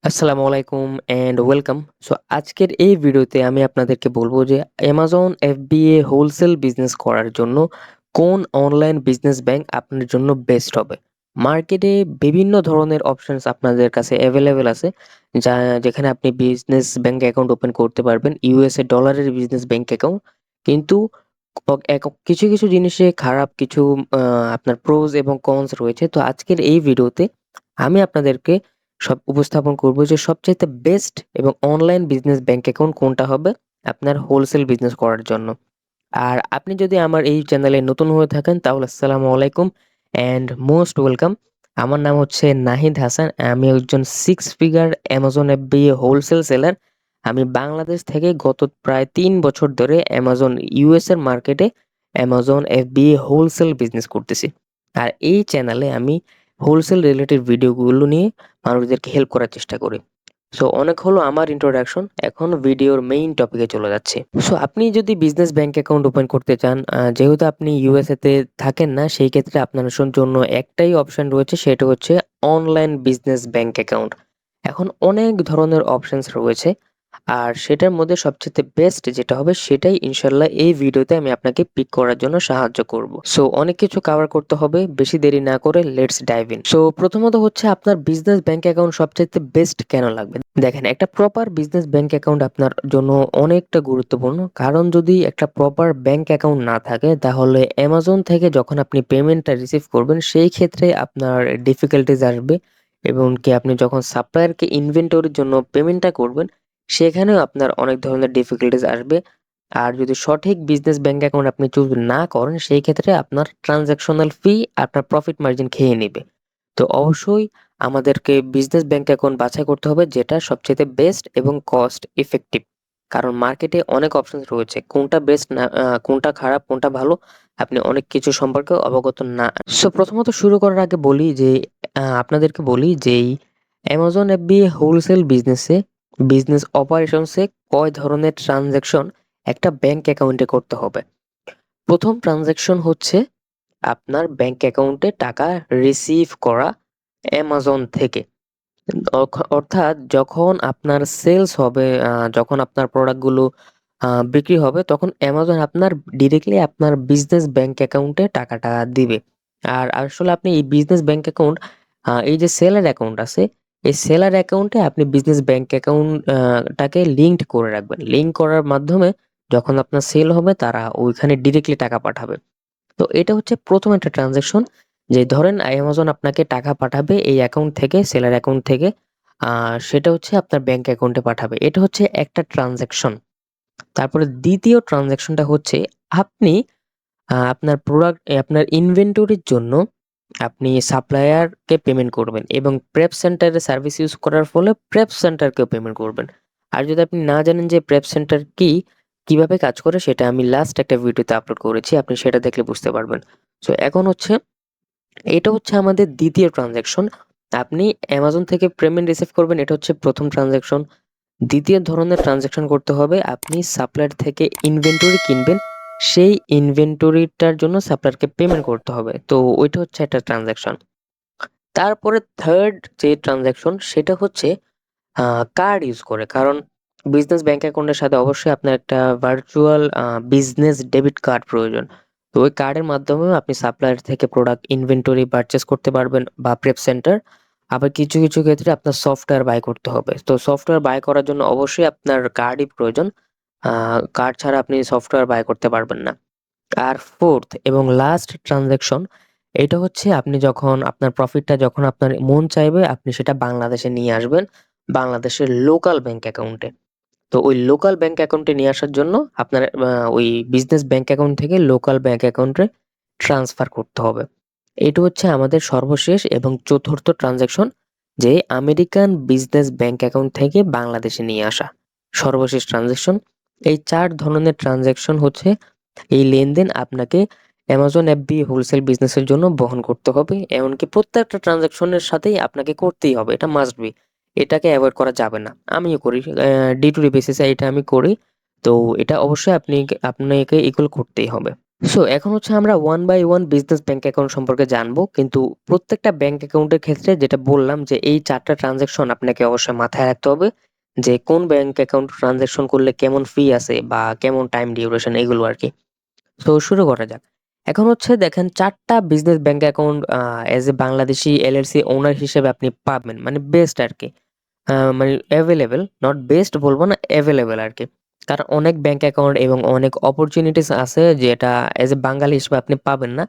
আসসালামু আলাইকুম and welcome. আজকের এই ভিডিওতে আমি আপনাদেরকে বলবো যে Amazon FBA হোলসেল বিজনেস করার জন্য কোন অনলাইন বিজনেস ব্যাংক আপনার জন্য বেস্ট হবে। মার্কেটে বিভিন্ন ধরনের অপশনস আপনাদের কাছে অ্যাভেলেবেল আছে, যা যেখানে আপনি বিজনেস ব্যাংক অ্যাকাউন্ট ওপেন করতে পারবেন, ইউএসএ ডলারের বিজনেস ব্যাংক অ্যাকাউন্ট। কিন্তু কিছু জিনিসে খারাপ কিছু আপনার প্রোস এবং কনস রয়েছে। তো আজকের এই ভিডিওতে আমি আপনাদেরকে উপস্থাপন করব যে সবচাইতে বেস্ট এবং অনলাইন বিজনেস ব্যাংক অ্যাকাউন্ট কোনটা হবে আপনার হোলসেল বিজনেস করার জন্য। আর আপনি যদি আমার এই চ্যানেলে নতুন হয়ে থাকেন তাহলে আসসালামু আলাইকুম অ্যান্ড মোস্ট ওয়েলকাম। আমার নাম হচ্ছে নাহিদ হাসান। আমি একজন 6 figure Amazon FBA wholesale seller. আমি বাংলাদেশ থেকে গত প্রায় ৩ বছর ধরে Amazon US এর মার্কেটে Amazon FBA হোলসেল বিজনেস করতেছি। আর এই চ্যানেলে আমি হোলসেল রিলেটেড ভিডিওগুলো নিয়ে মানুষদেরকে হেল্প করার চেষ্টা করি। অনেক হলো আমার ইন্ট্রোডাকশন। এখন ভিডিওর মেইন টপিকে চলে যাচ্ছি। আপনি যদি বিজনেস ব্যাংক অ্যাকাউন্ট ওপেন করতে চান, যেহেতু আপনি ইউএসএ তে থাকেন না, সেই ক্ষেত্রে আপনার জন্য একটাই অপশন রয়েছে, সেটা হচ্ছে অনলাইন বিজনেস ব্যাংক অ্যাকাউন্ট। এখন অনেক ধরনের অপশনস রয়েছে। আর সেটার মধ্যে সবচেয়ে বেস্ট যেটা হবে সেটাই ইনশাল্লাহ এই ভিডিওতে আমি আপনাকে পিক করার জন্য সাহায্য করব। অনেক কিছু কভার করতে হবে, বেশি দেরি না করে লেটস ডাইভ ইন। প্রথমত হচ্ছে আপনার বিজনেস ব্যাংক অ্যাকাউন্ট সবচেয়ে বেস্ট কেন লাগবে। দেখেন, একটা প্রপার বিজনেস ব্যাংক অ্যাকাউন্ট আপনার জন্য অনেকটা গুরুত্বপূর্ণ। কারণ যদি একটা প্রপার ব্যাংক অ্যাকাউন্ট না থাকে তাহলে অ্যামাজন থেকে যখন আপনি পেমেন্টটা রিসিভ করবেন সেই ক্ষেত্রে আপনার ডিফিকাল্টিজ আসবে, এবং কি আপনি যখন সাপ্লায়ারকে ইনভেন্টরির জন্য পেমেন্টটা করবেন সেখানেও আপনার অনেক ধরনের ডিফিকাল্টিজ আসবে। আর যদি সঠিক বিজনেস ব্যাংক অ্যাকাউন্ট আপনি চুজ না করেন সেই ক্ষেত্রে আপনার ট্রানজ্যাকশনাল ফি আপনার প্রফিট মার্জিন খেয়ে নেবে। তো অবশ্যই আমাদেরকে বিজনেস ব্যাংক অ্যাকাউন্ট বাছাই করতে হবে যেটা সবচেয়ে বেস্ট এবং কস্ট ইফেক্টিভ। কারণ মার্কেটে অনেক অপশন রয়েছে, কোনটা বেস্ট না কোনটা খারাপ কোনটা ভালো আপনি অনেক কিছু সম্পর্কে অবগত না। প্রথমত শুরু করার আগে বলি যে আপনাদেরকে বলি যে এই অ্যামাজন FBA হোলসেল বিজনেস অপারেশনসে কয় ধরনের ট্রানজ্যাকশন একটা ব্যাংক অ্যাকাউন্টে করতে হবে। প্রথম ট্রানজ্যাকশন হচ্ছে আপনার ব্যাংক অ্যাকাউন্টে টাকা রিসিভ করা অ্যামাজন থেকে। অর্থাৎ যখন আপনার সেলস হবে, যখন আপনার প্রোডাক্টগুলো বিক্রি হবে তখন অ্যামাজন আপনার ডিরেক্টলি আপনার বিজনেস ব্যাংক অ্যাকাউন্টে টাকাটা দিবে। আর আসলে আপনি এই বিজনেস ব্যাংক অ্যাকাউন্ট, এই যে সেলার অ্যাকাউন্ট আছে, এই সেলার অ্যাকাউন্টে আপনি বিজনেস ব্যাংক অ্যাকাউন্ট টাকে লিঙ্কড করে রাখবেন। লিঙ্ক করার মাধ্যমে যখন আপনার সেল হবে তারা ওইখানে ডিরেক্টলি টাকা পাঠাবে। তো এটা হচ্ছে প্রথম একটা ট্রানজ্যাকশন, যে ধরেন অ্যামাজন আপনাকে টাকা পাঠাবে এই অ্যাকাউন্ট থেকে, সেলার অ্যাকাউন্ট থেকে, সেটা হচ্ছে আপনার ব্যাংক অ্যাকাউন্টে পাঠাবে। এটা হচ্ছে একটা ট্রানজ্যাকশন। তারপরে দ্বিতীয় ট্রানজ্যাকশনটা হচ্ছে আপনি আপনার প্রোডাক্ট আপনার ইনভেন্টরির জন্য আপনি সাপ্লায়ারকে পেমেন্ট করবেন এবং প্রেপ সেন্টারের সার্ভিস ইউজ করার ফলে প্রেপ সেন্টারকেও পেমেন্ট করবেন। আর যদি আপনি না জানেন যে প্রেপ সেন্টার কি, কিভাবে কাজ করে, সেটা আমি লাস্ট একটা ভিডিওতে আপলোড করেছি, আপনি সেটা দেখলে বুঝতে পারবেন। এখন হচ্ছে এটা হচ্ছে আমাদের দ্বিতীয় ট্রানজ্যাকশন। আপনি অ্যামাজন থেকে পেমেন্ট রিসিভ করবেন, এটা হচ্ছে প্রথম ট্রানজ্যাকশন। দ্বিতীয় ধরনের ট্রানজ্যাকশন করতে হবে, আপনি সাপ্লায়ার থেকে ইনভেন্টরি কিনবেন, সেই ইনভেন্টরিটার জন্য সাপ্লায়ারকে পেমেন্ট করতে হবে। তো ওইটা হচ্ছে একটা ট্রানজ্যাকশন। তারপরে থার্ড যে ট্রানজ্যাকশন সেটা হচ্ছে কার্ড ইউজ করে। কারণ বিজনেস ব্যাংক অ্যাকাউন্টের সাথে অবশ্যই আপনার একটা ভার্চুয়াল বিজনেস ডেবিট কার্ড প্রয়োজন। তো ওই কার্ডের মাধ্যমেও আপনি সাপ্লায়ার থেকে প্রোডাক্ট ইনভেন্টরি পারচেজ করতে পারবেন বা প্রেপ সেন্টার। আবার কিছু ক্ষেত্রে আপনার সফটওয়্যার বাই করতে হবে। তো সফটওয়্যার বাই করার জন্য অবশ্যই আপনার কার্ডই প্রয়োজন। কার্ড ছাড়া আপনি সফটওয়্যার বাই করতে পারবেন না। আর ফোর্থ এবং লাস্ট ট্রানজ্যাকশন, এটা হচ্ছে আপনি যখন আপনার প্রফিটটা যখন আপনার মন চাইবে আপনি সেটা বাংলাদেশে নিয়ে আসবেন, বাংলাদেশের লোকাল ব্যাংক অ্যাকাউন্টে। তো ওই লোকাল ব্যাংক অ্যাকাউন্টে নিয়ে আসার জন্য আপনার ওই বিজনেস ব্যাংক অ্যাকাউন্ট থেকে লোকাল ব্যাংক অ্যাকাউন্টে ট্রান্সফার করতে হবে। এটা হচ্ছে আমাদের সর্বশেষ এবং চতুর্থ ট্রানজ্যাকশন, যে আমেরিকান বিজনেস ব্যাংক অ্যাকাউন্ট থেকে বাংলাদেশে নিয়ে আসা সর্বশেষ ট্রানজ্যাকশন। এই ৪ ধরনের ট্রানজ্যাকশন হচ্ছে এই লেনদেন আপনাকে অ্যামাজন FBA হোলসেল বিজনেসের জন্য বহন করতে হবে। এমনকি প্রত্যেকটা ট্রানজ্যাকশনের সাথেই আপনাকে করতেই হবে। এটা মাস্ট বি। এটাকে এভয়েড করা যাবে না। আমিও করি। ডে টু ডে বেসিসে এটা আমি করি। তো এটা অবশ্যই আপনাকে ইকুয়াল করতেই হবে। সো এখন হচ্ছে আমরা one by one business bank account সম্পর্কে জানবো। কিন্তু প্রত্যেকটা ব্যাংক অ্যাকাউন্টের ক্ষেত্রে যেটা বললাম যে এই ৪ টা ট্রান্সেকশন আপনাকে অবশ্যই মাথায় রাখতে হবে যে কোন ব্যাংক অ্যাকাউন্ট ট্রান্সেকশন করলে কেমন ফি আছে বা কেমন টাইম ডিউরেশন এগুলো আরকি। তো শুরু করা যাক। এখন হচ্ছে দেখেন ৪ টা business bank account as a Bangladeshi LLC owner হিসেবে আপনি পাবেন। মানে বেস্ট আরকি। মানে এভেইলেবল, নট বেস্ট বলব না, এভেইলেবল আরকি। কারণ অনেক ব্যাংক অ্যাকাউন্ট এবং অনেক অপরচুনিটিস আছে যেটা এজ এ বাঙালি হিসেবে আপনি পাবেন না।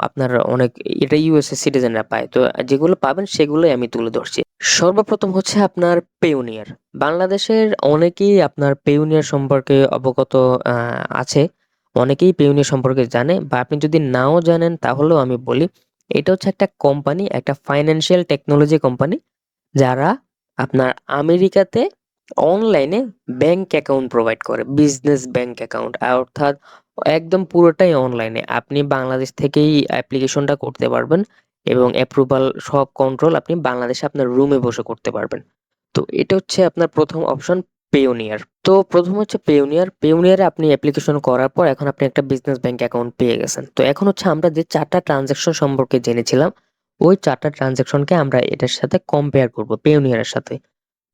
আপনার অনেক এটা ইউএসএ সিটিজেনরা পায়। তো যেগুলো পাবেন সেগুলোই আমি তুলে ধরছি। সর্বপ্রথম হচ্ছে আপনার পেওনিয়ার। বাংলাদেশের অনেকেই আপনার পেওনিয়ার সম্পর্কে অবগত আ আছে। অনেকেই পেওনিয়ার সম্পর্কে জানে বা আপনি যদি নাও জানেন তাহলেও আমি বলি, এটা হচ্ছে একটা কোম্পানি, একটা ফাইন্যান্সিয়াল টেকনোলজি কোম্পানি যারা আপনার আমেরিকাতে অনলাইনে ব্যাংক অ্যাকাউন্ট প্রোভাইড করে। বিজনেস ব্যাংক অ্যাকাউন্ট অর্থাৎ একদম পুরোটাই অনলাইনে। আপনি বাংলাদেশ থেকেই অ্যাপ্লিকেশনটা করতে পারবেন এবং অ্যাপ্রুভাল সব কন্ট্রোল আপনি বাংলাদেশে আপনার রুমে বসে করতে পারবেন। তো এটা হচ্ছে আপনার ১ম অপশন পেওনিয়ার। তো ১ম হচ্ছে পেওনিয়ার। পেওনিয়ারে আপনি অ্যাপ্লিকেশন করার পর এখন আপনি একটা বিজনেস ব্যাংক অ্যাকাউন্ট পেয়ে গেছেন। তো এখন হচ্ছে আমরা যে ৪ টা ট্রান্সেকশন সম্পর্কে জেনেছিলাম, ওই ৪ টা ট্রান্সেকশনকে আমরা এটার সাথে কম্পেয়ার করব পেওনিয়ারের সাথে।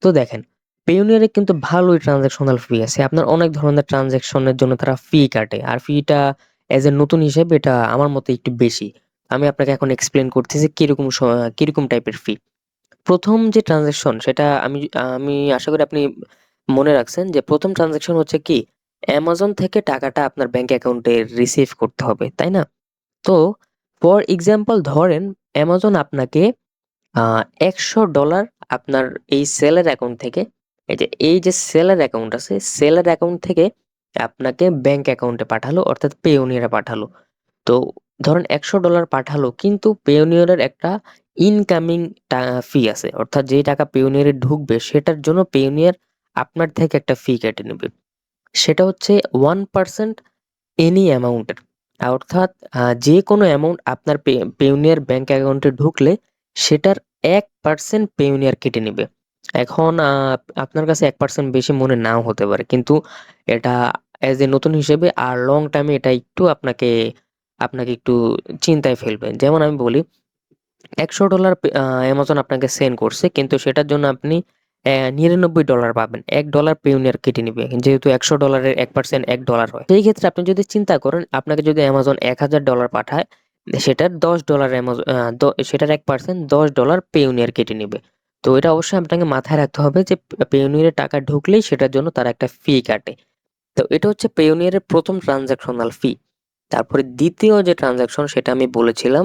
তো দেখেন, পেওনিয়ারে কিন্তু ভালোই ট্রান্সেকশনাল ফি আছে। আপনার অনেক ধরনের ট্রান্সেকশনের জন্য তারা ফি কাটে। আর ফিটা এজ এ নতুন হিসেবে এটা আমার মতে একটু বেশি। আমি আপনাকে এখন এক্সপ্লেইন করতেছি কিরকম টাইপের ফি। ১ম যে ট্রান্সেকশন সেটা আমি আমি আশা করি আপনি মনে রাখছেন যে ১ম ট্রান্সেকশন হচ্ছে কি? Amazon থেকে টাকাটা আপনার ব্যাংক অ্যাকাউন্টে রিসিভ করতে হবে, তাই না? তো ফর এক্সাম্পল ধরেন Amazon আপনাকে আ $১০০ আপনার এই সেলের অ্যাকাউন্ট থেকে এই যে সেলার অ্যাকাউন্ট আছে, সেলার অ্যাকাউন্ট থেকে আপনাকে ব্যাংক অ্যাকাউন্টে পাঠালো অর্থাৎ পেওনিয়ারে পাঠালো। তো ধরেন $১০০ পাঠালো কিন্তু পেওনিয়ারের একটা ইনকামিং টা ফি আছে। অর্থাৎ যেই টাকা পেওনিয়ারে ঢুকবে সেটার জন্য পেওনিয়ার আপনার থেকে একটা ফি কেটে নেবে। সেটা হচ্ছে 1% এনি অ্যামাউন্টের। অর্থাৎ যেকোনো অ্যামাউন্ট আপনার পেওনিয়ার ব্যাংক অ্যাকাউন্টে ঢুকলে সেটার 1% পেওনিয়ার কেটে নিবে। এখন আপনার কাছে 1% বেশি মনে নাও হতে পারে। কিন্তু এটা অ্যাজ এ নতুন হিসেবে আর লং টার্মে এটা একটু আপনাকে একটু চিন্তায় ফেলবে। যেমন আমি বলি $১০০ Amazon আপনাকে সেন্ড করছে। কিন্তু সেটার জন্য আপনি $99 পাবেন। $1 পেওনিয়ার কেটে নিবে। যেহেতু $১০০ এর 1% $১ হয়। সেই ক্ষেত্রে আপনি যদি চিন্তা করেন আপনাকে যদি Amazon $১,০০০ পাঠায়, সেটার $১০ অ্যামাজ আ দ সেটার 1% $১০ পেওনিয়ার কেটে নিবে। তো এটা অবশ্যই আপনাকে মাথায় রাখতে হবে যে পেওনিয়ারে টাকা ঢুকলেই সেটার জন্য তারা একটা ফি কাটে। তো এটা হচ্ছে পেওনিয়ারের ১ম ট্রান্সেকশনাল ফি। তারপরে ২য় যে ট্রান্সেকশন সেটা আমি বলেছিলাম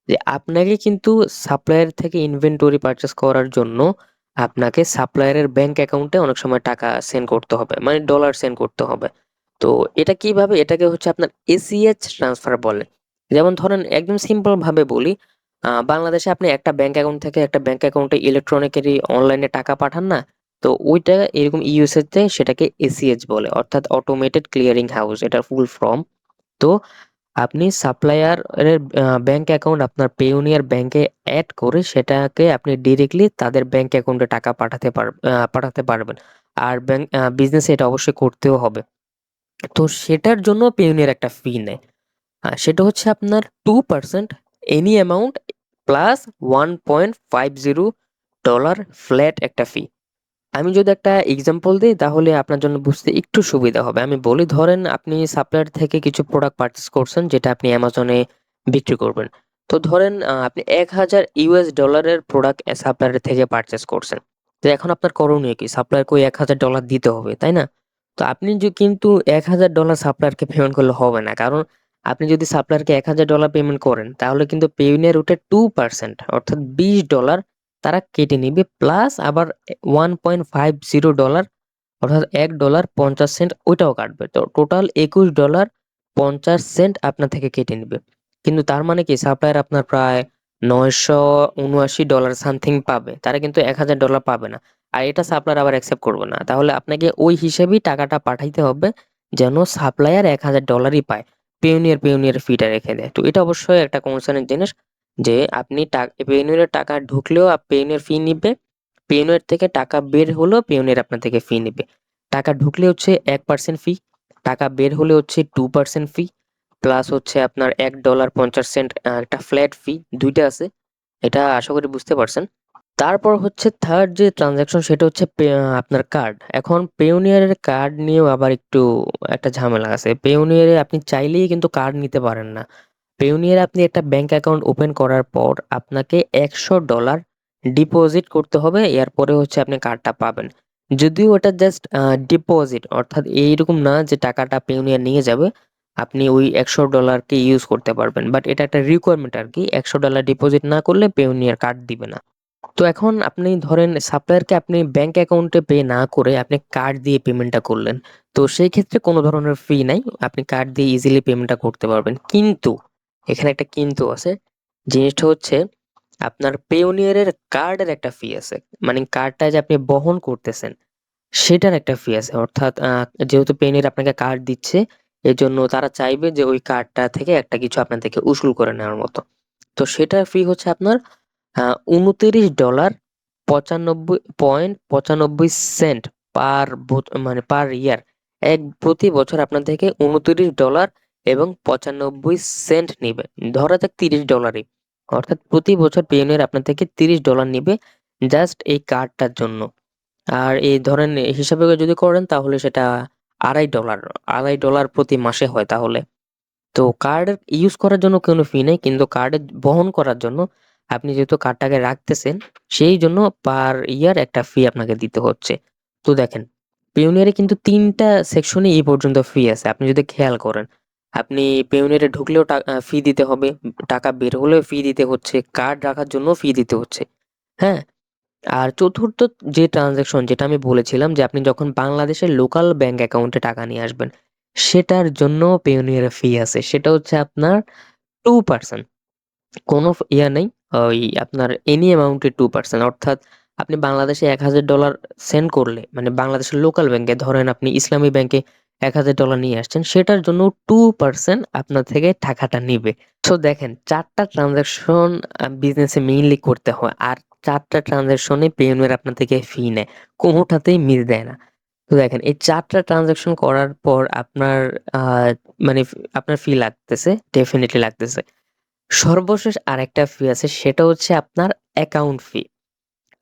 যে আপনাকে কিন্তু সাপ্লায়ার থেকে ইনভেন্টরি পারচেজ করার জন্য আপনাকে সাপ্লায়ারের ব্যাংক অ্যাকাউন্টে অনেক সময় টাকা সেন্ড করতে হবে। মানে ডলার সেন্ড করতে হবে। তো এটা কিভাবে? এটাকে হচ্ছে আপনার এসিএইচ ট্রান্সফার বলে। যেমন ধরেন একদম সিম্পল ভাবে বলি, বাংলাদেশে আপনি একটা ব্যাংক অ্যাকাউন্ট থেকে একটা ব্যাংক অ্যাকাউন্টে ইলেকট্রনিক্যালি অনলাইনে টাকা পাঠান না? তো ওইটা এরকম ইউএসএ তে সেটাকে এসিএইচ বলে। অর্থাৎ অটোমেটেড ক্লিয়ারিং হাউস এটার ফুল ফর্ম। তো আপনি সাপ্লায়ার এর ব্যাংক অ্যাকাউন্ট আপনার পেওনিয়ার ব্যাংকে এড করে সেটাকে আপনি ডিরেক্টলি তাদের ব্যাংক অ্যাকাউন্টে টাকা পাঠাতে পারবেন। আর বিজনেসে এটা অবশ্যই করতেও হবে। তো সেটার জন্য পেওনিয়ার একটা ফি নেয়। সেটা হচ্ছে আপনার 2% এনি অ্যামাউন্ট প্লাস $1.50 ফ্ল্যাট একটা ফি। আমি যদি একটা এক্সাম্পল দেই তাহলে আপনার জন্য বুঝতে একটু সুবিধা হবে। আমি বলি ধরেন আপনি সাপ্লায়ার থেকে কিছু প্রোডাক্ট পারচেজ করছেন যেটা আপনি Amazon এ বিক্রি করবেন। তো ধরেন আপনি $১,০০০ এর প্রোডাক্ট সাপ্লায়ার থেকে পারচেজ করছেন। তো এখন আপনার করণীয় কি? সাপ্লায়ারকে ওই $১,০০০ দিতে হবে, তাই না? তো আপনি কিন্তু $১,০০০ সাপ্লায়ারকে পেমেন্ট করলে হবে না। কারণ আপনি যদি সাপ্লায়ারকে $১,০০০ পেমেন্ট করেন তাহলে কিন্তু পেইনের ওটা 2% অর্থাৎ $20 তারা কেটে নিবে প্লাস আবার $1.50 অর্থাৎ $১.৫০ ওইটাও কাটবে। তো টোটাল $২১.৫০ আপনার থেকে কেটে নিবে। কিন্তু তার মানে কি সাপ্লায়ার আপনার প্রায় $৯৭৯ সামথিং পাবে। তারা কিন্তু $১,০০০ পাবে না। আর এটা সাপ্লায়ার আবার অ্যাকসেপ্ট করবে না। তাহলে আপনাকে ওই হিসেবেই টাকাটা পাঠাইতে হবে যেন সাপ্লায়ার $১,০০০ পায়। পেওনিয়ার ফিটা রেখে দেয়। তো এটা অবশ্যই একটা কনসার্ন এর জিনিস যে আপনি পেওনিয়ারের টাকা ঢুকলেও পেওনিয়ার ফি নিবে। পেওনিয়ার থেকে টাকা বের হলেও পেওনিয়ার আপনার থেকে ফি নিবে। টাকা ঢুকলে হচ্ছে 1% ফি, টাকা বের হলে হচ্ছে 2% ফি। প্লাস হচ্ছে আপনার $1.50 একটা ফ্ল্যাট ফি, ২ টা আছে। এটা আশা করি বুঝতে পারছেন। তারপর হচ্ছে থার্ড যে ট্রান্সেকশন সেটা হচ্ছে আপনার কার্ড। এখন পেওনিয়ারের কার্ড নিয়েও আবার একটু একটা ঝামেলা আছে। পেওনিয়ারে আপনি চাইলেই কিন্তু কার্ড নিতে পারেন না। পেওনিয়ারে আপনি একটা ব্যাংক অ্যাকাউন্ট ওপেন করার পর আপনাকে $100 ডিপোজিট করতে হবে। এরপরে হচ্ছে আপনি কার্ডটা পাবেন। যদিও এটা জাস্ট ডিপোজিট, অর্থাৎ এইরকম না যে টাকাটা পেওনিয়ার নিয়ে যাবে। আপনি ওই $100 কে ইউজ করতে পারবেন। বাট এটা একটা রিকোয়ারমেন্ট আরকি। $100 ডিপোজিট না করলে পেওনিয়ার কার্ড দিবে না। তো এখন আপনি ধরেন সাপ্লায়ারকে আপনি ব্যাংক অ্যাকাউন্টে পে না করে আপনি কার্ড দিয়ে পেমেন্টটা করলেন। তো সেই ক্ষেত্রে কোনো ধরনের ফি নাই। আপনি কার্ড দিয়ে ইজিলি পেমেন্টটা করতে পারবেন। কিন্তু এখানে একটা কিন্তু আছে। জিনিসটা হচ্ছে আপনার পেওনিয়ারের কার্ডের একটা ফি আছে। মানে কার্ডটা যে আপনি বহন করতেছেন সেটার একটা ফি আছে। অর্থাৎ যেহেতু পেওনিয়ার আপনাকে কার্ড দিচ্ছে, এজন্য তারা চাইবে যে ওই কার্ডটা থেকে একটা কিছু আপনার থেকে উসুল করে নেওয়ার মতো। তো সেটার ফি হচ্ছে আপনার $29.95 মানে পার ইয়ার। প্রতি বছর আপনার থেকে $29 এবং 95 সেন্ট নিবে। ধরা যাক $30 অর্থাৎ প্রতি বছর পেওনিয়ার আপনার থেকে $30 নিবে জাস্ট এই কার্ডটার জন্য। আর এই ধরেন হিসাবে করে যদি করেন তাহলে সেটা $2.5 $2.5 প্রতি মাসে হয় তাহলে। তো কার্ড ইউজ করার জন্য কোনো ফি নেই। কিন্তু কার্ড বহন করার জন্য আপনি যেহেতু কার্ডটাকে রাখতেছেন, সেই জন্য পার ইয়ার একটা ফি আপনাকে দিতে হচ্ছে। তো দেখেন, পেওনিয়ারে কিন্তু ৩ টা সেকশনে এই পর্যন্ত ফি আছে। আপনি যদি খেয়াল করেন, আপনি পেওনিয়ারে ঢুকলেও ফি দিতে হবে, টাকা বের হলেও ফি দিতে হচ্ছে, কার্ড রাখার জন্যও ফি দিতে হচ্ছে। হ্যাঁ? আর চতুর্থ যে ট্রান্সেকশন যেটা আমি বলেছিলাম যে আপনি যখন বাংলাদেশের লোকাল ব্যাংক অ্যাকাউন্টে টাকা নিয়ে আসবেন, সেটার জন্যও পেওনিয়ারে ফি আছে। সেটা হচ্ছে আপনার 2%। কোনো নেই। ওই আপনার এনি অ্যামাউন্ট এ 2% অর্থাৎ আপনি বাংলাদেশে $১,০০০ সেন্ড করলে মানে বাংলাদেশের লোকাল ব্যাংকে ধরেন আপনি ইসলামী ব্যাংকে $১,০০০ নিয়ে আসছেন, সেটার জন্য 2% আপনার থেকে টাকাটা নিবে। সো দেখেন ৪ টা ট্রান্সেকশন বিজনেসে মেইনলি করতে হয়। আর ৪ টা ট্রান্সেকশনে পেওনিয়ার আপনার থেকে ফি নেয়। কোনটাতেই মিল দেয় না। তো দেখেন এই ৪ টা ট্রান্সেকশন করার পর আপনার আ মানে আপনার ফি লাগতেছে, ডেফিনিটলি লাগতেছে। সর্বশেষ আরেকটা ফি আছে সেটা হচ্ছে আপনার অ্যাকাউন্ট ফি।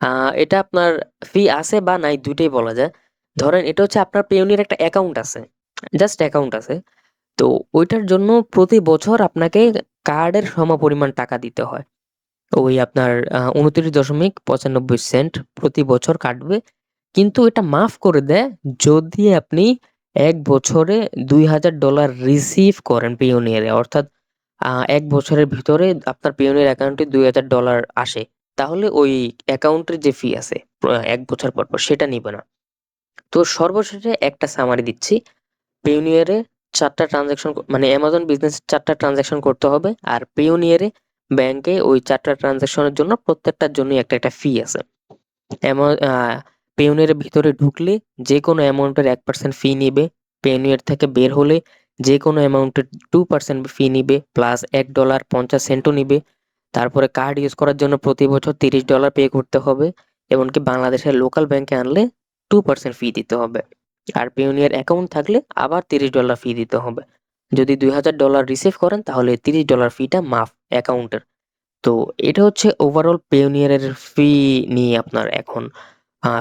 আ এটা আপনার ফি আছে বা নাই ২ টাই বলা যায়। ধরেন এটা হচ্ছে আপনার পেইওনির একটা অ্যাকাউন্ট আছে। জাস্ট অ্যাকাউন্ট আছে। তো ওইটার জন্য প্রতি বছর আপনাকে কার্ডের সমপরিমাণ টাকা দিতে হয়। ওই আপনার ২৯.৯৫ সেন্ট প্রতি বছর কাটবে। কিন্তু এটা মাফ করে দেয় যদি আপনি ১ বছরে $২,০০০ রিসিভ করেন পেইওনিয়ারে। অর্থাৎ ১ বছরের ভিতরে আপনার পেইওনিয়ার অ্যাকাউন্টে $২,০০০ আসে। তাহলে ওই অ্যাকাউন্টের যে ফি আছে ১ বছর পর সেটা নিবে না। তো সর্বশেষে একটা সামারি দিচ্ছি। পেইওনিয়ারে ৪ টা ট্রান্সেকশন মানে অ্যামাজন বিজনেস ৪ টা ট্রান্সেকশন করতে হবে। আর পেইওনিয়ারে ব্যাংকে ওই ৪ টা ট্রান্সেকশনের জন্য প্রত্যেকটার জন্যই একটা ফি আছে। এমন পেওনিয়ারের ভিতরে ঢুকলে যেকোনো অ্যামাউন্টের 1% ফি নিবে। পেওনিয়ার থেকে বের হলে যেকোনো অ্যামাউন্টের 2% ফি নিবে প্লাস $1.50 ও নিবে। তারপরে কার্ড ইউজ করার জন্য প্রতি বছর $30 পে করতে হবে। এমনকি বাংলাদেশের লোকাল ব্যাংকে আনলে 2% ফি দিতে হবে। আর পেওনিয়ার অ্যাকাউন্ট থাকলে আবার $30 ফি দিতে হবে। যদি $২,০০০ রিসিভ করেন তাহলে $30 ফিটা মাফ অ্যাকাউন্টের। তো এটা হচ্ছে ওভারঅল পেওনিয়ারের ফি নিয়ে আপনার এখন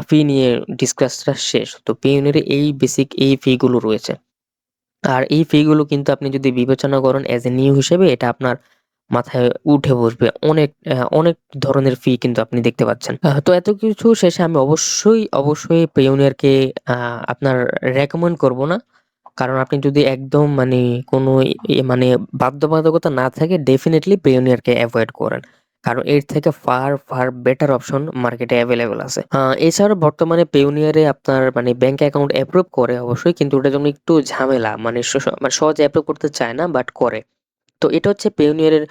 ফি নিয়ে ডিসকাসটা শেষ। তো পেওনিয়ারে এই বেসিক এই ফি গুলো রয়েছে। আর এই ফি গুলো কিন্তু আপনি যদি বিবেচনা করেন অ্যাজ এ নিউ হিসেবে এটা আপনার মাথায় উঠে বসবে। অনেক ধরনের ফি কিন্তু আপনি দেখতে পাচ্ছেন। তো এত কিছু শেষে আমি অবশ্যই পেওনিয়ারকে আ আপনার রেকমেন্ড করব না। কারণ আপনি যদি একদম মানে কোনো মানে বাধ্যবাধকতা না থাকে ডেফিনিটলি পেওনিয়ারকে এভয়েড করেন। কারণ এর থেকে ফার বেটার অপশন মার্কেটে এভেইলেবল আছে। এছাড়াও বর্তমানে পেওনিয়ারে আপনার মানে ব্যাংক অ্যাকাউন্ট এপ্রুভ করে অবশ্যই, কিন্তু ওটার জন্য একটু ঝামেলা। মানে মানে সহজে এপ্রুভ করতে চায় না বাট করে। তো এটা হচ্ছে পেওনিয়ারের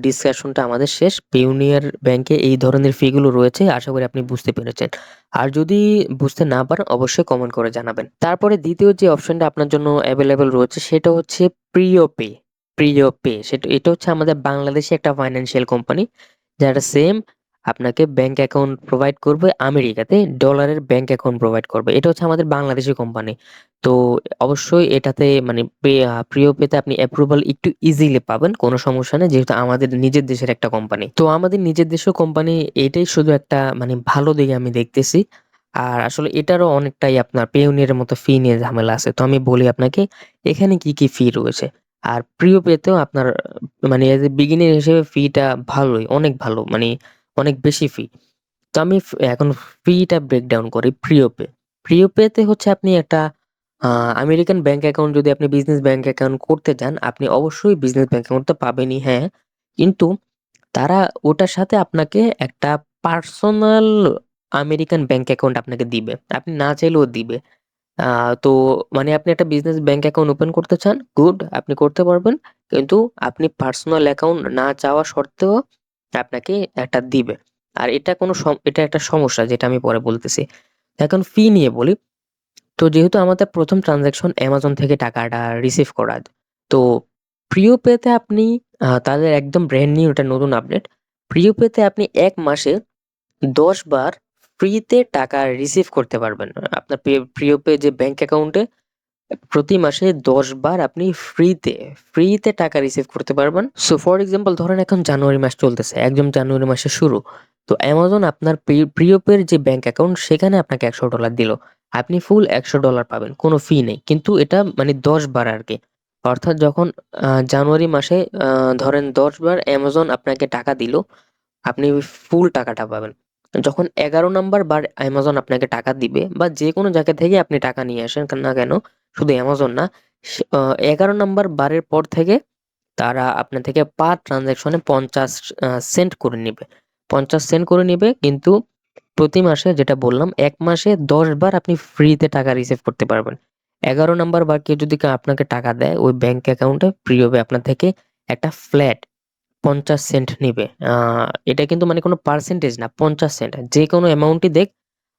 ডিসকাশনটা আমাদের শেষ। পেওনিয়ার ব্যাংকে এই ধরনের ফি গুলো রয়েছে। আশা করি আপনি বুঝতে পেরেছেন। আর যদি বুঝতে না পারেন অবশ্যই কমেন্ট করে জানাবেন। তারপরে দ্বিতীয় যে অপশনটা আপনার জন্য এভেইলেবল রয়েছে সেটা হচ্ছে প্রিয় পে। প্রিয় পে এটা হচ্ছে আমাদের বাংলাদেশী একটা ফাইন্যান্সিয়াল কোম্পানি যারা সেম আপনাকে ব্যাংক অ্যাকাউন্ট প্রোভাইড করবে আমেরিকাতে, ডলারের ব্যাংক অ্যাকাউন্ট প্রোভাইড করবে। এটা হচ্ছে আমাদের বাংলাদেশী কোম্পানি। তো অবশ্যই এটাতে মানে প্রিয় পেতে আপনি অ্যাপ্রুভাল একটু ইজিলি পাবেন। কোনো সমস্যা নেই। যেহেতু আমাদের নিজের দেশের একটা কোম্পানি। তো আমাদের নিজের দেশের কোম্পানি এটাই শুধু একটা মানে ভালো দিকে আমি দেখতেছি। আর আসলে এটারও অনেকটাই আপনার পেওনিয়ার মতো ফি নিয়ে ঝামেলা আছে। তো আমি বলি আপনাকে এখানে কি ফি রয়েছে। আর প্রিয় পেতেও আপনার মানে এজ এ বিগিনার হিসেবে ফিটা ভালোই, অনেক ভালো। মানে অনেক বেশি ফি। তো আমি এখন ফিটা ব্রেকডাউন করি প্রিয় পে। প্রিয় পেতে হচ্ছে আপনি একটা আমেরিকান ব্যাংক অ্যাকাউন্ট যদি আপনি বিজনেস ব্যাংক অ্যাকাউন্ট করতে চান, আপনি অবশ্যই বিজনেস ব্যাংক অ্যাকাউন্ট তো পাবেনই, হ্যাঁ। কিন্তু তারা ওটার সাথে আপনাকে একটা পার্সোনাল আমেরিকান ব্যাংক অ্যাকাউন্ট আপনাকে দিবে। আপনি না চাইলেও দিবে। আ তো মানে আপনি একটা বিজনেস ব্যাংক অ্যাকাউন্ট ওপেন করতে চান, গুড আপনি করতে পারবেন। কিন্তু আপনি পার্সোনাল অ্যাকাউন্ট না চাওয়া সত্ত্বেও আপনাকে একটা দিবে। আর এটা কোনো এটা একটা সমস্যা যেটা আমি পরে বলতেছি। এখন ফি নিয়ে বলি। তো যেহেতু আমাদের ১ম ট্রান্সেকশন Amazon থেকে টাকাটা রিসিভ করা। তো প্রিয় পেতে আপনি তাদের একদম ব্র্যান্ড নিউ এটা নতুন আপডেট। প্রিয় পেতে আপনি ১ মাসে ১০ বার ফ্রিতে টাকা রিসিভ করতে পারবেন। আপনার প্রিয় পে যে ব্যাংক অ্যাকাউন্টে প্রতি মাসে ১০ বার আপনি ফ্রিতে টাকা রিসিভ করতে পারবেন। সো ফর এক্সাম্পল ধরেন এখন জানুয়ারি মাস চলতেছে। একদম জানুয়ারি মাসের শুরু। তো Amazon আপনার প্রিয় পের যে ব্যাংক অ্যাকাউন্ট সেখানে আপনাকে $১০০ দিল। আপনি ফুল $১০০ পাবেন। কোনো ফি নেই। কিন্তু এটা মানে ১০ বার আরকি। অর্থাৎ যখন জানুয়ারি মাসে ধরেন ১০ বার Amazon আপনাকে টাকা দিল, আপনি ফুল টাকাটা পাবেন। যখন ১১ নাম্বার বার Amazon আপনাকে টাকা দিবে বা যেকোনো জায়গা থেকে আপনি টাকা নিয়ে আসেন না কেন, শুধু Amazon না, সে ১১ নাম্বার বারের পর থেকে তারা আপনার থেকে পার ট্রান্সেকশনে ৫০ সেন্ট করে নিবে। ৫০ সেন্ট করে নিবে কিন্তু প্রতি মাসে যেটা বললাম ১ মাসে ১০ বার আপনি ফ্রিতে টাকা রিসিভ করতে পারবেন। ১১ নাম্বার বার কেউ যদি আপনাকে টাকা দেয় ওই ব্যাংক অ্যাকাউন্টে প্রিয়ভাবে আপনার থেকে একটা ফ্ল্যাট ৫০ সেন্ট নিবে। এটা কিন্তু মানে কোনো পার্সেন্টেজ না, ৫০ সেন্ট। যেকোনো অ্যামাউন্টই দেক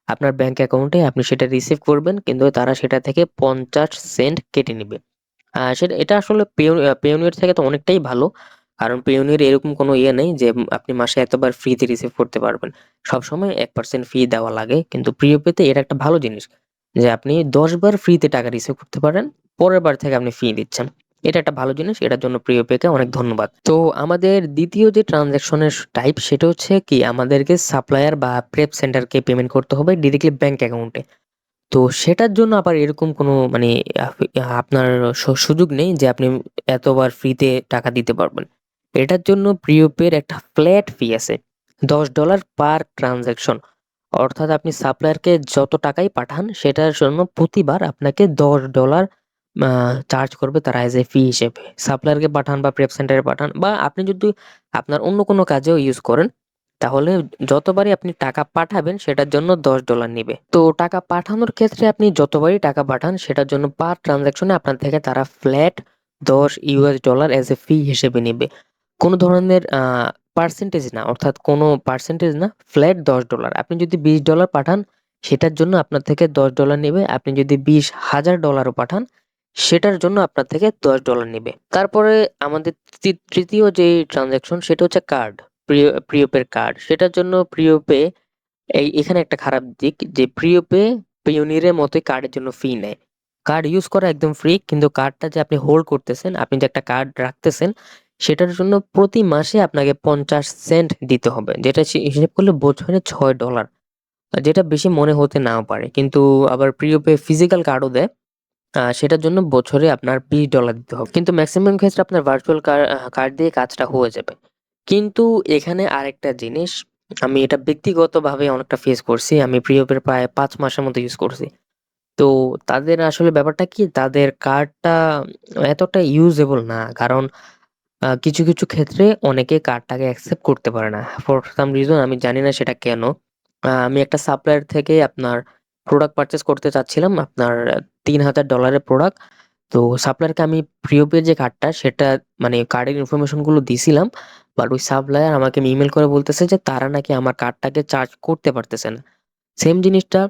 আপনার ব্যাংক অ্যাকাউন্টে আপনি সেটা রিসিভ করবেন কিন্তু তারা সেটা থেকে ৫০ সেন্ট কেটে নিবে। এটা আসলে পেওনিয়ার থেকে তো অনেকটাই ভালো। কারণ পেওনিয়ার এরকম কোনো ইয়ে নেই যে আপনি মাসে এতবার ফ্রিতে রিসিভ করতে পারবেন। সবসময় ১% ফি দেওয়া লাগে। কিন্তু প্রিয়পেতে এটা একটা ভালো জিনিস যে আপনি ১০ বার ফ্রিতে টাকা রিসিভ করতে পারেন। পরের বার থেকে আপনি ফি দিচ্ছেন। এটা একটা ভালো জিনিস। এটার জন্য প্রিয়পেকে অনেক ধন্যবাদ। তো আমাদের দ্বিতীয় যে ট্রান্সেকশনের টাইপ সেটা হচ্ছে কি আমাদেরকে সাপ্লায়ার বা প্রেপ সেন্টারকে পেমেন্ট করতে হবে ডিরেক্টলি ব্যাংক অ্যাকাউন্টে। তো সেটার জন্য আবার এরকম কোনো মানে আপনার সুযোগ নেই যে আপনি এতবার ফ্রিতে টাকা দিতে পারবেন। এটার জন্য প্রিপের একটা ফ্ল্যাট ফি আছে। $১০ পার ট্রান্সেকশন। অর্থাৎ আপনি সাপ্লায়ারকে যত টাকাই পাঠান সেটার জন্য প্রতিবার আপনাকে $১০ আ চার্জ করবে তারা এজ এ ফি হিসেবে। সাপ্লায়ারকে পাঠান বা প্রেপ সেন্টারে পাঠান বা আপনি যদি আপনার অন্য কোনো কাজেও ইউজ করেন তাহলে যতবারই আপনি টাকা পাঠাবেন সেটার জন্য $১০ নিবে। তো টাকা পাঠানোর ক্ষেত্রে আপনি যতবারই টাকা পাঠান সেটার জন্য পার ট্রান্সেকশনে আপনার থেকে তারা ফ্ল্যাট $১০ এজ এ ফি হিসেবে নিবে। কোনো ধরনের পার্সেন্টেজ না, অর্থাৎ কোনো পার্সেন্টেজ না, ফ্ল্যাট $১০। আপনি যদি $২০ পাঠান সেটার জন্য আপনার থেকে $১০ নিবে। আপনি যদি $২০,০০০ পাঠান সেটার জন্য আপনার থেকে $১০ নিবে। তারপরে আমাদের তৃতীয় যে ট্রান্সেকশন সেটা হচ্ছে কার্ড। প্রিয়পের কার্ড। সেটার জন্য প্রিয়পে এখানে একটা খারাপ দিক যে প্রিয়পে পেইওনিরের মতোই কার্ডের জন্য ফি নেয়। কার্ড ইউজ করা একদম ফ্রি কিন্তু কার্ডটা যে আপনি হোল্ড করতেছেন, আপনি যে একটা কার্ড রাখতেছেন সেটার জন্য প্রতি মাসে আপনাকে ৫০ সেন্ট দিতে হবে। যেটা হিসেব করলে বছরে $৬ যেটা বেশি মনে হতে নাও পারে। কিন্তু আবার প্রিয়পে ফিজিক্যাল কার্ডও দেয়। সেটার জন্য বছরে আপনার $২০ দিতে হবে। কিন্তু মেক্সিমাম ক্ষেত্রে আপনার ভার্চুয়াল কার্ড দিয়ে কাজটা হয়ে যাবে। কিন্তু এখানে আরেকটা জিনিস, আমি এটা ব্যক্তিগতভাবে অনেকটা ফেস করছি। আমি প্রিয়পের প্রায় ৫ মাসের মতো ইউজ করছি। তো তাদের আসলে ব্যাপারটা কি? তাদের কার্ডটা এতটা ইউজেবল না। কারণ কিছু ক্ষেত্রে অনেকে কার্ডটাকে অ্যাকসেপ্ট করতে পারে না। ফর সাম রিজন আমি জানি না সেটা কেন? আমি একটা সাপ্লায়ার থেকে আপনার প্রোডাক্ট পারচেজ করতে চাচ্ছিলাম। আপনার $৩,০০০ এর প্রোডাক্ট। তো সাপ্লায়ারকে আমি প্রিয়পে যে কার্ডটা সেটা মানে কার্ডের ইনফরমেশন গুলো দিছিলাম। বাট ওই সাপ্লায়ার আমাকে ইমেইল করে বলতেছে যে তারা নাকি আমার কার্ডটাকে চার্জ করতে পারতেছে না। সেম জিনিসটা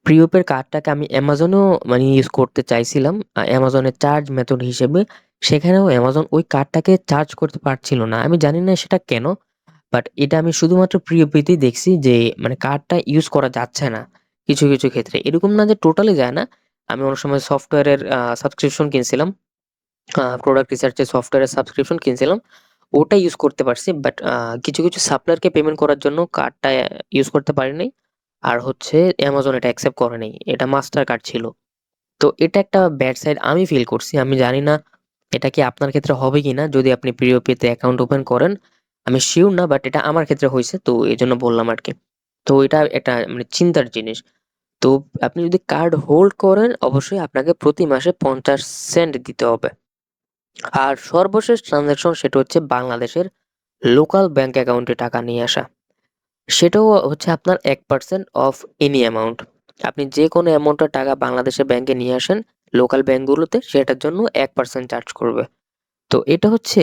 প্রিপের কার্ডটাকে আমি Amazon-এও মানে ইউজ করতে চাইছিলাম। Amazon-এর চার্জ মেথড হিসেবে। সেখানেও Amazon ওই কার্ডটাকে চার্জ করতে পারছিল না। আমি জানি না সেটা কেন? বাট এটা আমি শুধুমাত্র প্রিপেতেই দেখছি যে মানে কার্ডটা ইউজ করা যাচ্ছে না কিছু ক্ষেত্রে। এরকম না যে টোটালি যায় না। আমি অনেক সময় সফটওয়্যারের সাবস্ক্রিপশন কিনছিলাম। প্রোডাক্ট রিসার্চের সফটওয়্যারের সাবস্ক্রিপশন কিনছিলাম। ওটা ইউজ করতে পারছি। বাট কিছু সাপ্লায়ারকে পেমেন্ট করার জন্য কার্ডটা ইউজ করতে পারি নাই। আর হচ্ছে Amazon এটা অ্যাকসেপ্ট করে নাই। এটা মাস্টার কার্ড ছিল। তো এটা একটা ব্যাড সাইড আমি ফিল করছি। আমি জানি না এটা কি আপনার ক্ষেত্রে হবে কিনা যদি আপনি প্রিয়পেতে অ্যাকাউন্ট ওপেন করেন। আমি সিউর না, বাট এটা আমার ক্ষেত্রে হইছে, তো এজন্য বললাম আরকি। তো এটা একটা মানে চিন্তার জিনিস। তো আপনি যদি কার্ড হোল্ড করেন অবশ্যই আপনাকে প্রতি মাসে ৫০ সেন্ট দিতে হবে। আর সর্বশেষ ট্রান্সেকশন সেটা হচ্ছে বাংলাদেশের লোকাল ব্যাংক অ্যাকাউন্টে টাকা নিয়ে আসা। সেটাও হচ্ছে আপনার 1% অফ এনি অ্যামাউন্ট। আপনি যে কোনো অ্যামাউন্টের টাকা বাংলাদেশের ব্যাংকে নিয়ে আসেন লোকাল ব্যাংকগুলোতে, সেটার জন্য 1% চার্জ করবে। তো এটা হচ্ছে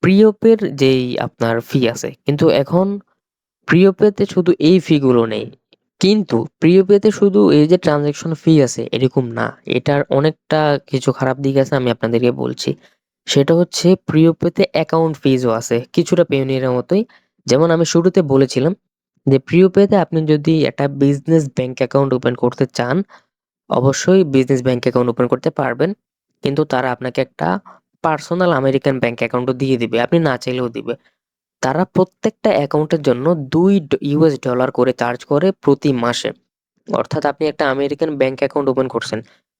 প্রিয়পের যেই আপনার ফি আছে। কিন্তু এখন প্রিয়পেতে শুধু এই ফি গুলো নেই। কিন্তু প্রিয়পেতে শুধু এই যে ট্রান্সেকশন ফি আছে এরকম না। এটার অনেকটা কিছু খারাপ দিক আছে, আমি আপনাদেরকে বলছি। সেটা হচ্ছে প্রিয়পেতে অ্যাকাউন্ট ফিজও আছে। কিছুটা পেইওনিয়ারের মতোই। যেমন আমি শুরুতে বলেছিলাম যে প্রিয়পেতে আপনি যদি একটা বিজনেস ব্যাংক অ্যাকাউন্ট ওপেন করতে চান, অবশ্যই বিজনেস ব্যাংক অ্যাকাউন্ট ওপেন করতে পারবেন। কিন্তু তারা আপনাকে একটা পার্সোনাল আমেরিকান ব্যাংক অ্যাকাউন্টও দিয়ে দিবে। আপনি না চাইলেও দিবে। তারা প্রত্যেকটা অ্যাকাউন্টের জন্য $2 করে চার্জ করে প্রতি মাসে। অর্থাৎ আপনি একটা আমেরিকান ব্যাংক অ্যাকাউন্ট ওপেন করছেন।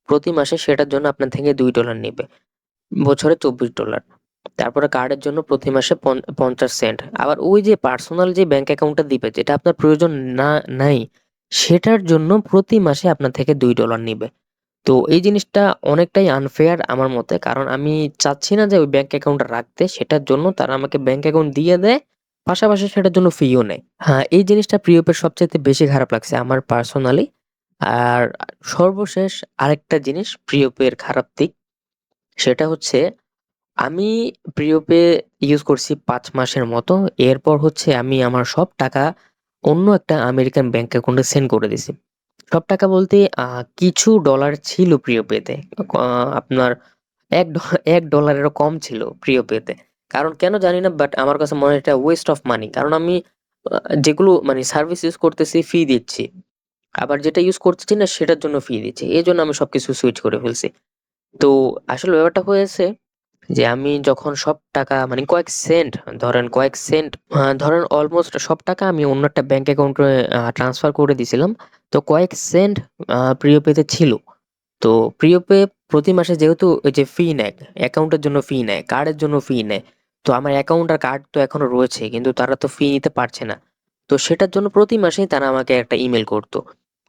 প্রতি মাসে সেটার জন্য আপনার থেকে $2 নিবে। বছরে $24। তারপরে কার্ডের জন্য প্রতি মাসে ৫০ সেন্ট। আবার ওই যে পার্সোনাল যে ব্যাংক অ্যাকাউন্টটা দিবে যেটা আপনার প্রয়োজন নাই, সেটার জন্য প্রতি মাসে আপনার থেকে $2 নিবে। তো এই জিনিসটা অনেকটাই আনফেয়ার আমার মতে। কারণ আমি চাচ্ছি না যে ওই ব্যাংক অ্যাকাউন্টটা রাখতে। সেটার জন্য তারা আমাকে ব্যাংক অ্যাকাউন্ট দিয়ে দেয়। পাশাপাশি সেটার জন্য ফিও নেয়। হ্যাঁ, এই জিনিসটা প্রিয়পের সবচাইতে বেশি খারাপ লাগছে আমার পার্সোনালি। আর সর্বশেষ আরেকটা জিনিস প্রিয়পের খারাপ দিক, সেটা হচ্ছে আমি প্রিয়পে ইউজ করছি ৫ মাসের মতো। এরপর হচ্ছে আমি আমার সব টাকা অন্য একটা আমেরিকান ব্যাংক অ্যাকাউন্টে সেন্ড করে দিছি। সব টাকা বলতে কিছু ডলার ছিল প্রিয়পেতে। আপনার $১ এরও কম ছিল প্রিয়পেতে। কারণ কেন জানি না, বাট আমার কাছে মনে হয় এটা ওয়েস্ট অফ মানি। কারণ আমি যেগুলো মানে সার্ভিস ইউজ করতেছি ফি দিচ্ছি। আবার যেটা ইউজ করতেছি না সেটার জন্য ফি দিচ্ছি। এজন্য আমি সবকিছু সুইচ করে ফেলছি। তো আসলে ব্যাপারটা হয়েছে যে আমি যখন সব টাকা মানে কয়েক সেন্ট ধরেন অলমোস্ট সব টাকা আমি অন্য একটা ব্যাংক অ্যাকাউন্টে ট্রান্সফার করে দিছিলাম। তো কয়েক সেন্ট প্রিয়পেতে ছিল। তো প্রিয়পে প্রতি মাসে যেহেতু ওই যে ফি নেয়, অ্যাকাউন্টের জন্য ফি নেয়, কার্ডের জন্য ফি নেয়। তো আমার অ্যাকাউন্ট আর কার্ড তো এখনো রয়েছে, কিন্তু তারা তো ফি নিতে পারছে না। তো সেটার জন্য প্রতি মাসেই তারা আমাকে একটা ইমেইল করতো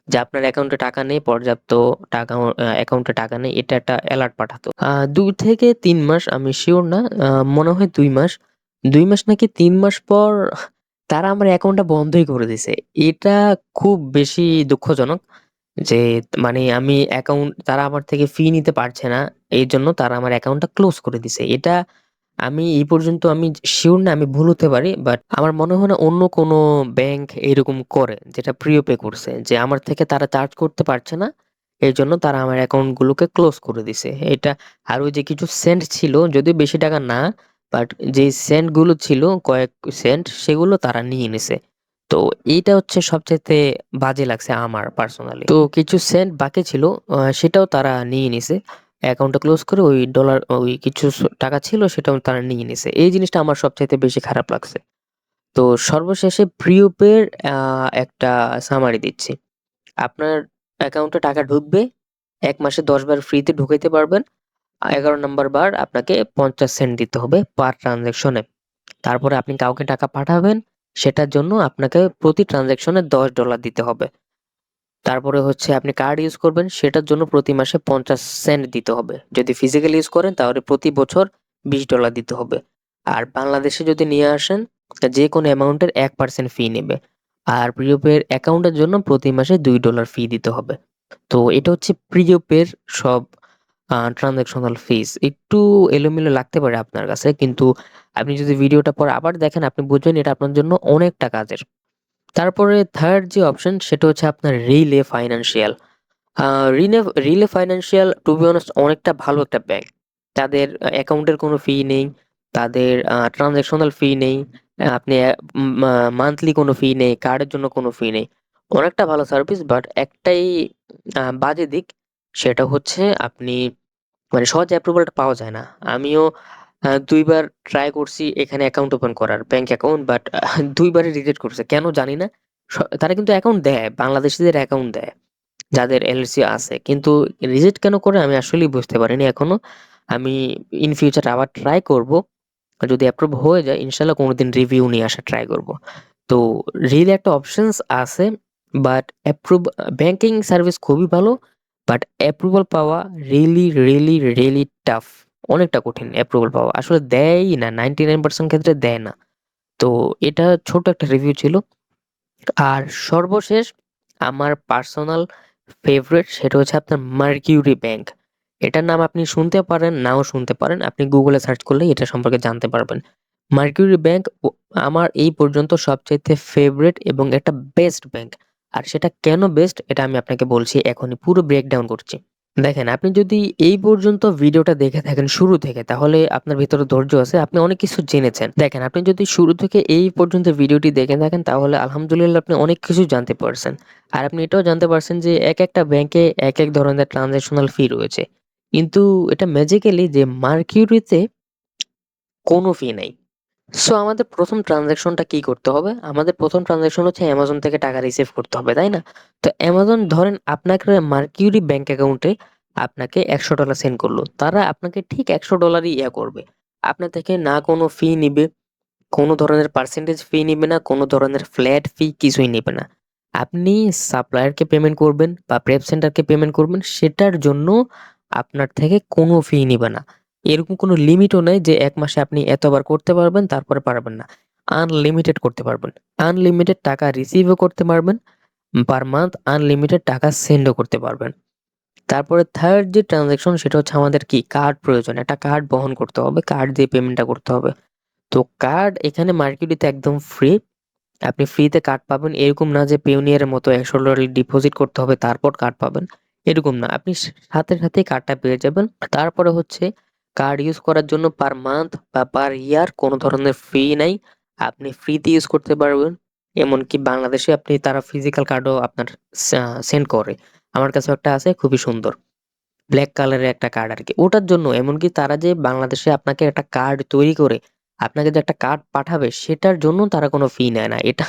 যে আপনার অ্যাকাউন্টে টাকা নেই, পর্যাপ্ত টাকা অ্যাকাউন্টে টাকা নেই। এটা একটা অ্যালার্ট পাঠাতো। ২ থেকে ৩ মাস আমি সিউর না। মনে হয় ২ মাস। ২ মাস নাকি ৩ মাস পর তারা আমার অ্যাকাউন্টটা বন্ধই করে দিছে। এটা খুব বেশি দুঃখজনক যে মানে আমি অ্যাকাউন্ট তারা আমার থেকে ফি নিতে পারছে না। এইজন্য তারা আমার অ্যাকাউন্টটা ক্লোজ করে দিছে। এটা আমি এই পর্যন্ত আমি সিউর না, আমি ভুল হতে পারি। বাট আমার মনে হয় না অন্য কোনো ব্যাংক এরকম করে যেটা প্রিপে করছে। যে আমার থেকে তারা চার্জ করতে পারছে না। এজন্য তারা আমার অ্যাকাউন্ট গুলোকে ক্লোজ করে দিছে। এটা আর ওই যে কিছু সেন্ট ছিল যদিও বেশি টাকা না, বাট যেই সেন্ট গুলো ছিল কয়েক সেন্ট সেগুলো তারা নিয়ে নিছে। তো এইটা হচ্ছে সবচাইতে বাজে লাগছে আমার পার্সোনালি। তো কিছু সেন্ট বাকি ছিল সেটাও তারা নিয়ে নিছে। অ্যাকাউন্টটা ক্লোজ করে ওই ডলার ওই কিছু টাকা ছিল সেটাও তারা নিয়ে নিছে। এই জিনিসটা আমার সবচাইতে বেশি খারাপ লাগছে। তো সর্বশেষে প্রিপের একটা সামারি দিচ্ছি। আপনার অ্যাকাউন্টে টাকা ঢুকবে। ১ মাসে ১০ বার ফ্রিতে ঢুকাইতে পারবেন। ১১ নাম্বার বার আপনাকে ৫০ সেন্ট দিতে হবে পার ট্রান্সেকশনে। তারপরে আপনি কাউকে টাকা পাঠাবেন, সেটার জন্য আপনাকে প্রতি ট্রান্সেকশনে $১০ দিতে হবে। তারপরে হচ্ছে আপনি কার্ড ইউজ করবেন, সেটার জন্য প্রতি মাসে ৫০ সেন্ট দিতে হবে। যদি ফিজিক্যাল ইউজ করেন তাহলে প্রতি বছর $২০ দিতে হবে। আর বাংলাদেশে যদি নিয়ে আসেন যেকোনো অ্যামাউন্টের 1% ফি নেবে। আর প্রিপের অ্যাকাউন্টের জন্য প্রতি মাসে $২ ফি দিতে হবে। তো এটা হচ্ছে প্রিপের সব ট্রান্সেকশনাল ফিস। একটু এলোমেলো লাগতে পারে আপনার কাছে, কিন্তু আপনি যদি ভিডিওটা পরে আবার দেখেন আপনি বুঝবেন এটা আপনার জন্য অনেকটা কাজের। তারপরে থার্ড যে অপশন সেটা হচ্ছে আপনার রিলে ফাইন্যান্সিয়াল। আ রিলে ফাইন্যান্সিয়াল টু বি অনেস্ট অনেকটা ভালো একটা ব্যাংক। তাদের অ্যাকাউন্টের কোনো ফি নেই, তাদের ট্রান্সেকশনাল ফি নেই। আপনি মান্থলি কোনো ফি নেই, কার্ডের জন্য কোনো ফি নেই। অনেকটা ভালো সার্ভিস, বাট একটাই বাজে দিক, সেটা হচ্ছে আপনি মানে সহজে অ্যাপ্রুভালটা পাওয়া যায় না। আমিও ২ বার ট্রাই করছি এখানে অ্যাকাউন্ট ওপেন করার, ব্যাংক অ্যাকাউন্ট, বাট ২ বারই রিজেক্ট করছে। কেন জানি না। তারা কিন্তু অ্যাকাউন্ট দেয়, বাংলাদেশীদের অ্যাকাউন্ট দেয়, যাদের এলএলসি আছে। কিন্তু রিজেক্ট কেন করে আমি আসলেই বুঝতে পারিনি এখনো। আমি ইন ফিউচার আবার ট্রাই করব। যদি অ্যাপ্রুভ হয়ে যায় ইনশাআল্লাহ কোনোদিন রিভিউ নিয়ে আসার ট্রাই করব। তো রিল একটা অপশনস আছে, বাট ব্যাংকিং সার্ভিস খুবই ভালো, বাট অ্যাপ্রুভাল পাওয়া রিয়েলি টাফ। অনেকটা কঠিন অ্যাপ্রুভাল পাওয়া। আসলে দেয়ই না, 99% ক্ষেত্রে দেয় না। তো এটা ছোট একটা রিভিউ ছিল। আর সর্বশেষ আমার পার্সোনাল ফেভারিট সেটা হচ্ছে আপনার মার্কিউরি ব্যাংক। এটার নাম আপনি শুনতে পারেন, নাও শুনতে পারেন। আপনি গুগলে সার্চ করলেই এটা সম্পর্কে জানতে পারবেন। মার্কিউরি ব্যাংক আমার এই পর্যন্ত সবচাইতে ফেভারিট এবং এটা বেস্ট ব্যাংক। আর সেটা কেন বেস্ট এটা আমি আপনাকে বলছি, এখনই পুরো ব্রেকডাউন করছি। দেখেন, আপনি যদি এই পর্যন্ত ভিডিওটা দেখে থাকেন শুরু থেকে, তাহলে আপনার ভিতরে ধৈর্য আছে, আপনি অনেক কিছু জেনেছেন। দেখেন, আপনি যদি শুরু থেকে এই পর্যন্ত ভিডিওটি দেখে থাকেন, তাহলে আলহামদুলিল্লাহ আপনি অনেক কিছু জানতে পারছেন। আর আপনি এটাও জানতে পারছেন যে একটা ব্যাংকে এক ধরনের ট্রানজ্যাকশনাল ফি রয়েছে। কিন্তু এটা ম্যাজিক্যালি যে মার্কিউরিতে কোনো ফি নাই। সো আমাদের ১ম ট্রান্সেকশনটা কি করতে হবে? আমাদের ১ম ট্রান্সেকশন হচ্ছে অ্যামাজন থেকে টাকা রিসিভ করতে হবে, তাই না? তো অ্যামাজন ধরেন আপনাকে মার্কিউরি ব্যাংক অ্যাকাউন্টে আপনাকে $১০০ সেন্ড করলো। তারা আপনাকে ঠিক $১০০ ইয়া করবে। আপনার থেকে না কোনো ফি নিবে, কোনো ধরনের পার্সেন্টেজ ফি নিবে না, কোনো ধরনের ফ্ল্যাট ফি কিছুই নিবে না। আপনি সাপ্লায়ারকে পেমেন্ট করবেন বা প্রেপ সেন্টারকে পেমেন্ট করবেন, সেটার জন্য আপনার থেকে কোনো ফি নিবে না। এরকম কোনো লিমিটও নাই যে ১ মাসে আপনি এতবার করতে পারবেন, তারপরে পারবেন না। আনলিমিটেড করতে পারবেন। আনলিমিটেড টাকা রিসিভও করতে পারবেন। পার মান্থ আনলিমিটেড টাকা সেন্ডও করতে পারবেন। তারপরে 3rd যে ট্রান্সেকশন সেটা হচ্ছে আমাদের কি কার্ড প্রয়োজন। একটা কার্ড বহন করতে হবে। কার্ড দিয়ে পেমেন্টটা করতে হবে। তো কার্ড এখানে মার্কেটিতে একদম ফ্রি। আপনি ফ্রিতে কার্ড পাবেন। এরকম না যে পেওনিয়ারের মতো $১০০ ডিপোজিট করতে হবে তারপর কার্ড পাবেন। এরকম না। আপনি সাথেই কার্ডটা পেয়ে যাবেন। তারপরে হচ্ছে কার্ড ইউজ করার জন্য পার মান্থ বা পার ইয়ার কোনো ধরনের ফি নাই। আপনি ফ্রিতে ইউজ করতে পারবেন। এমনকি বাংলাদেশে তারা ফিজিক্যাল কার্ডও আপনার সেন্ড করে। আমার কাছেও একটা আছে, খুবই সুন্দর। ব্লাক কালারের একটা কার্ড আরকি। ওটার জন্য এমনকি তারা যে বাংলাদেশে আপনাকে একটা কার্ড তৈরি করে আপনাকে যে একটা কার্ড পাঠাবে সেটার জন্য তারা কোনো ফি নেয় না। এটা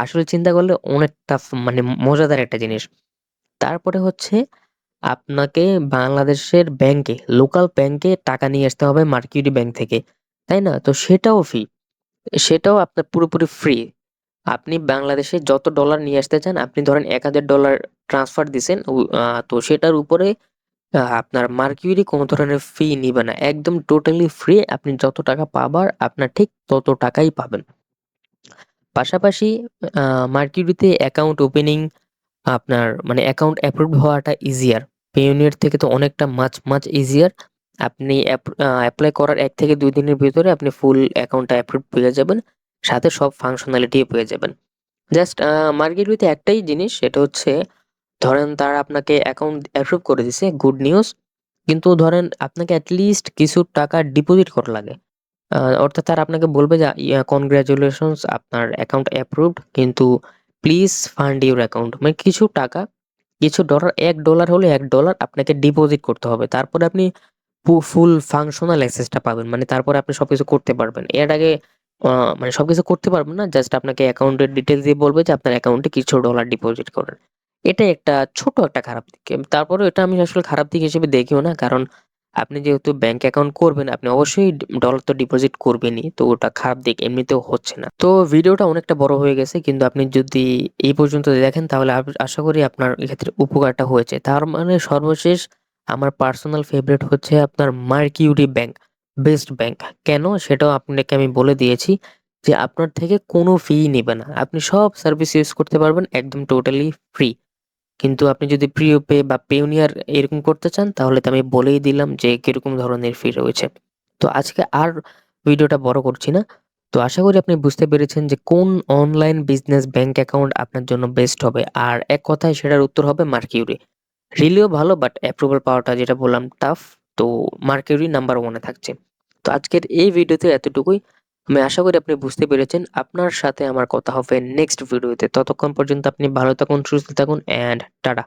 আসলে চিন্তা করলে অনেকটা মানে মজাদার একটা জিনিস। তারপরে হচ্ছে আপনাকে বাংলাদেশের ব্যাংকে, লোকাল ব্যাংকে টাকা নিয়ে আসতে হবে মার্কিউরি ব্যাংক থেকে। তাই না? তো সেটাও ফি। সেটাও আপনার পুরোপুরি ফ্রি। আপনি বাংলাদেশে যত ডলার নিয়ে আসতে চান, আপনি ধরেন $১,০০০ ট্রান্সফার দিছেন, তো সেটার উপরে আপনার মার্কিউরি কোনো ধরনের ফি নিবে না। একদম টোটালি ফ্রি। আপনি যত টাকা পাবার আপনার ঠিক তত টাকাই পাবেন। পাশাপাশি আ মার্কিউরিতে অ্যাকাউন্ট ওপেনিং আপনার মানে অ্যাকাউন্ট অ্যাপ্রুভড হওয়াটা ইজিয়ার। পেওনিয়ার থেকে তো অনেকটা মাচ ইজিয়ার। আপনি এপ্লাই করার ১ থেকে ২ দিনের ভিতরে আপনি ফুল অ্যাকাউন্টটা অ্যাপ্রুভড পেয়ে যাবেন। সাথে সব ফাংশনালিটিও পেয়ে যাবেন। জাস্ট মার্কিউরিতে একটাই জিনিস, সেটা হচ্ছে ধরেন তারা আপনাকে অ্যাকাউন্ট অ্যাপ্রুভ করে দিছে, গুড নিউজ। কিন্তু ধরেন আপনাকে এট লিস্ট কিছু টাকা ডিপোজিট করা লাগে। অর্থাৎ তারা আপনাকে বলবে যে কনগ্রাচুলেশনস, আপনার অ্যাকাউন্ট অ্যাপ্রুভড, কিন্তু প্লিজ ফান্ড ইউর অ্যাকাউন্ট। মানে কিছু টাকা, কিছু ডলার, $১ হলে $১ আপনাকে ডিপোজিট করতে হবে। তারপরে আপনি ফুল ফাংশনাল অ্যাক্সেসটা পাবেন। মানে তারপরে আপনি সবকিছু করতে পারবেন। এর আগে আ মানে সবকিছু করতে পারবেন না। জাস্ট আপনাকে অ্যাকাউন্টের ডিটেইলস দিয়ে বলবে যে আপনার অ্যাকাউন্টে কিছু ডলার ডিপোজিট করেন। এটাই একটা ছোট একটা খারাপ দিক। তারপরেও এটা আমি আসলে খারাপ দিক হিসেবে দেখিও না। কারণ আপনি যেহেতু ব্যাংক অ্যাকাউন্ট করবেন, আপনি অবশ্যই ডলার তো ডিপোজিট করবেনই। তো ওটা খারাপ দিক এমনিতেও হচ্ছে না। তো ভিডিওটা অনেকটা বড় হয়ে গেছে। কিন্তু আপনি যদি এই পর্যন্ত দেখেন তাহলে আশা করি আপনার এক্ষেত্রে উপকারটা হয়েছে। তার মানে সর্বশেষ আমার পার্সোনাল ফেভারিট হচ্ছে আপনার মার্কিউরি ব্যাংক, বেস্ট ব্যাংক। কেন? সেটাও আপনাকে আমি বলে দিয়েছি যে আপনার থেকে কোনো ফি নিবে না। আপনি সব সার্ভিস ইউজ করতে পারবেন একদম টোটালি ফ্রি। কিন্তু আপনি যদি প্রিয় পে বা পেওনিয়ার এরকম করতে চান তাহলে তো আমি বলেই দিলাম যে কিরকম ধরনের ফি রয়েছে। তো আজকে আর ভিডিওটা বড় করছি না। তো আশা করি আপনি বুঝতে পেরেছেন যে কোন অনলাইন বিজনেস ব্যাংক অ্যাকাউন্ট আপনার জন্য বেস্ট হবে। আর এক কথায় সেটার উত্তর হবে মার্কিউরি। রিলিও ভালো, বাট অ্যাপ্রুভাল পাওয়াটা যেটা বললাম টাফ। তো মার্কিউরি নাম্বার 1 এ থাকছে। তো আজকের এই ভিডিওতে এতটুকুই। আমি আশা করি আপনি বুঝতে পেরেছেন। আপনার সাথে আমার কথা হবে নেক্সট ভিডিওতে। ততক্ষণ পর্যন্ত আপনি ভালো থাকুন, সুস্থ থাকুন অ্যান্ড টাটা।